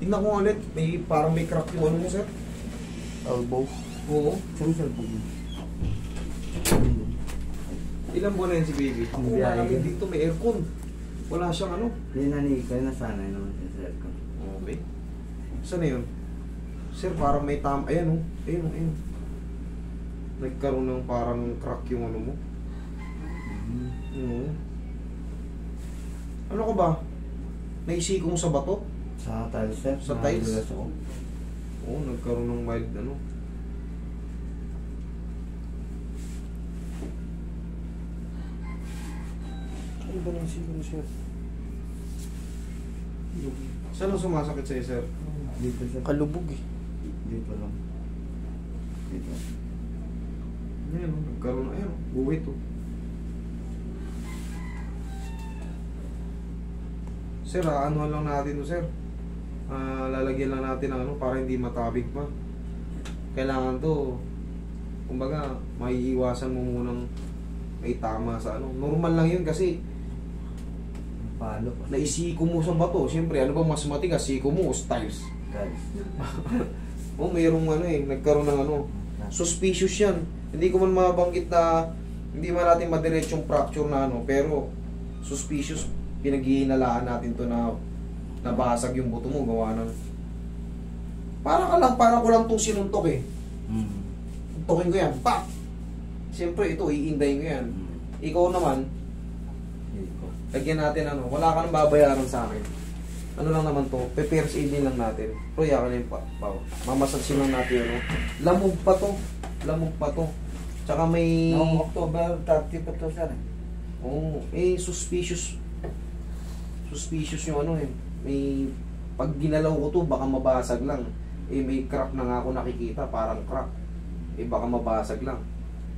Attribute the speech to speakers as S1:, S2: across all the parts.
S1: Tignan ko ulit, may parang may crack yung ano mo, sir.
S2: Elbow.
S1: Oo.
S2: Saan sa elbow?
S1: Ilang buwan na yan si baby? Ako wala namin dito, may aircon. Wala siyang ano.
S2: Dinani ko, nasanay naman sa aircon.
S1: Okay. Saan na yun? Sir, parang may ayan o. Ayun o, ayun. Nagkaroon ng parang crack yung ano mo. Oo. Ano ka ba? Naisiko mo sa bato?
S2: Sa tiles, sir.
S1: Sa tiles?
S2: Nadulas ako.
S1: Oo, nagkaroon ng mild ano. Ano ba nang siko mo, sir? Saan ang sumasakit sa'yo, sir?
S2: Dito, sir.
S3: Kalubog eh.
S2: Dito lang. Dito.
S1: Ayan o, nagkaroon na, ayan o. Buwit o. Sir, ano lang natin o, sir? Lalagyan lang natin ng ano para hindi matabig pa. Kailangan to, kumbaga, maiiwasan mo munang may tama sa ano. Normal lang yun kasi
S2: Palo.
S1: naisiko mo sa bato. Siyempre, ano ba mas matigas? Siko mo o tiles?
S2: Tiles.
S1: O, mayroong ano eh, nagkaroon ng ano. Suspicious yan. Hindi ko man mabanggit na hindi man natin madiretsong fracture na ano, pero suspicious. Pinaghihinalaan natin to na nabasag yung buto mo, gawa ng parang ko lang itong sinuntok eh. Tuntukin ko yan, pak! Siyempre ito, iindayin ko yan. Ikaw naman, lagyan natin ano, wala ka nang babayaran sa akin. Ano lang naman to, prepares aid lang natin. Pero yakan na yung mamasansin lang natin ano. Lamog pa to. Tsaka may...
S2: Noong October 30 pa to, sir.
S1: Oo, suspicious yung ano eh. May pag ginalaw ko to baka mabasag lang. May crack na nga ako nakikita, parang crack. Baka mabasag lang.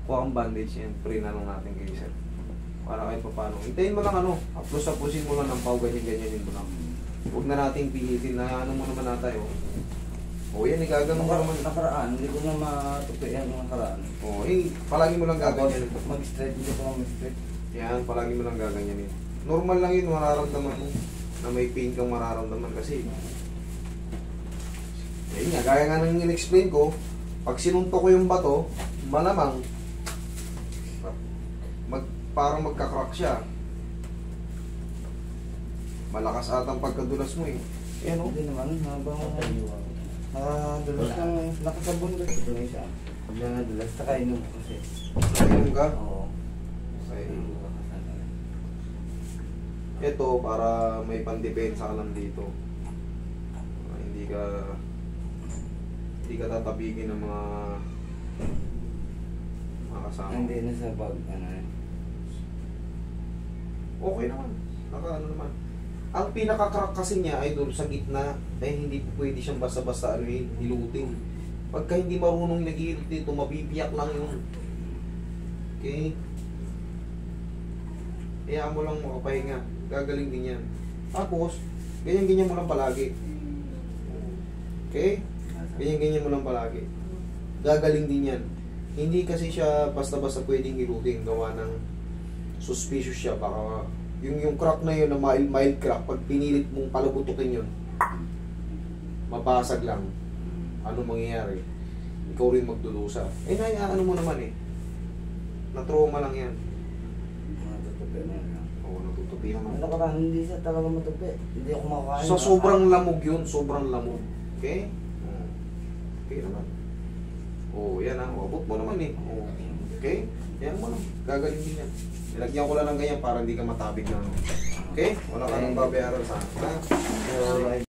S1: Kuha kang bandage yan, pray na lang natin kayo, sir. Para kahit pa paano. Hintayin mo lang ano, aplos-aplosin mo lang ng pau, ganyan-ganyanin mo lang. Huwag na natin pilitin na ano mo naman na tayo. O yan, gagawin mo naman.
S2: Nakaraan, hindi ko na matupi yan yung nakaraan.
S1: Palagi mo lang gaganyanin.
S2: Mag-straight, hindi ko mag-straight.
S1: Yan, palagi mo lang gaganyanin. Normal lang yun, mararamdaman mo na may pain kang mararamdaman kasi ayun nga, gaya nga nang in-explain ko, pag sinuntok ko yung bato, malamang parang magka-crack siya. Malakas atang pagkadulas mo eh. Ayan o.
S2: Hindi naman, habang dulas ng nakasabon ko. Ito na isa. Pag na nadulas, nakainom ko kasi.
S1: Ayun ka?
S2: Oo.
S1: Okay. Ito, para may pandepensa ka lang dito. Hindi ka tatabigin ng mga kasama.
S2: Hindi na sa bag, ano eh.
S1: Okay naman. Ano naman. Ang pinaka-crack kasi niya ay doon sa gitna dahil hindi po pwede siyang basta-basta hilutin. Pagka hindi marunong nag-iilit dito, mabibiyak lang yun. Okay? Kaya mo lang makapahinga. Gagaling din yan. Tapos, ganyan-ganyan mo lang palagi. Okay? Ganyan-ganyan mo lang palagi. Gagaling din yan. Hindi kasi siya basta-basta pwedeng hilutin. Gawa ng suspicious siya. Baka yung crack na yun, na mild crack, pag pinilit mong palabutukin yun, mabasag lang. Ano mangyayari? Ikaw rin magdudusa. Ano mo naman eh. Na-trauma lang yan.
S2: Matutupi na yan.
S1: Oo, natutupi naman.
S2: Nakaraan, hindi siya talaga matupi. Hindi ako makakain.
S1: So, sobrang lamog yun. Sobrang lamog. Okay? Okay naman. Yan ah. Abot mo naman eh. Okay? Yan mo lang. Gagaling din yan. Nilagyan ko lang ng ganyan para hindi ka matabig na. Okay? Wala ka nang babayaran sa akin.